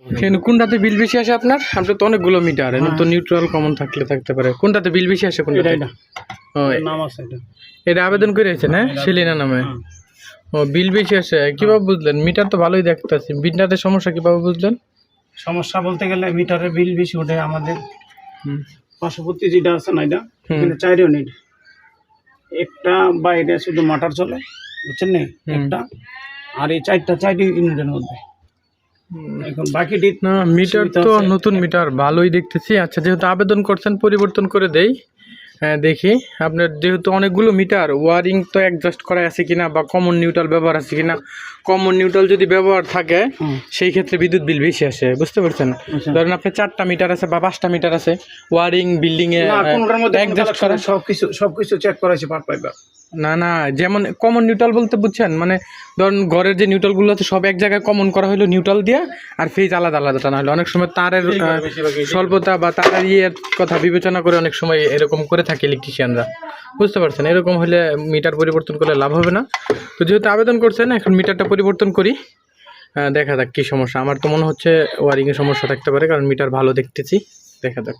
এখানে কোনটাতে বিল বেশি আসে আপনার? আপনার তো অনেকগুলো মিটার, তো নিউট্রাল কমন থাকতে পারে। কোনটাতে বিল বেশি আসে? কোনটা? এটা আবেদন করেছেন? হ্যাঁ, সেলিনা নামে। ও, বিল বেশি আসে কিভাবে বুঝলেন? মিটার তো ভালোই দেখতেছি, মিটারের সমস্যা কিভাবে বুঝলেন? সমস্যা বলতে গেলে মিটারের বিল বেশি ওঠে আমাদের। পার্শ্ববর্তী যেটা আছে না, এটা এখানে 4 ইউনিট, একটা বাইরে শুধু মোটর চলে, বুঝছেন না, একটা আর এই 4 ইউনিটের মধ্যে। এখন বাকিটি না, মিটার তো নতুন মিটার ভালোই দেখতেছি। আচ্ছা, যেহেতু আবেদন করছেন পরিবর্তন করে দেই। হ্যাঁ, দেখি আপনার যেহেতু অনেকগুলো মিটার, ওয়ারিং তো অ্যাডজাস্ট করা আছে কিনা বা কমন নিউট্রাল ব্যবহার আছে কিনা। কমন নিউট্রাল যদি ব্যবহার থাকে সেই ক্ষেত্রে বিদ্যুৎ বিল বেশি আসে, বুঝতে পারছেন? ধরেন আপনার 4টা মিটার আছে বা 5টা মিটার আছে, ওয়ারিং বিল্ডিং এ অ্যাডজাস্ট করা, সবকিছু চেক করাইছে পার পাইবার। না, যেমন কমন নিউট্রাল বলতে বুঝছেন, মানে ধরুন ঘরের যে নিউট্রালগুলো আছে সব এক জায়গায় কমন করা হলো নিউট্রাল দিয়ে, আর ফেজ আলাদা আলাদা টানা হলো। অনেক সময় তারের স্বল্পতা বা তারের ইয়ের কথা বিবেচনা করে অনেক সময় এরকম করে থাকে ইলেকট্রিশিয়ানরা, বুঝতে পারছেন? এরকম হলে মিটার পরিবর্তন করলে লাভ হবে না। তো যেহেতু আবেদন করছেন, এখন মিটারটা পরিবর্তন করি, দেখা যাক কী সমস্যা। আমার তো মনে হচ্ছে ওয়ারিংয়ের সমস্যা থাকতে পারে, কারণ মিটার ভালো দেখতেছি। দেখা যাক।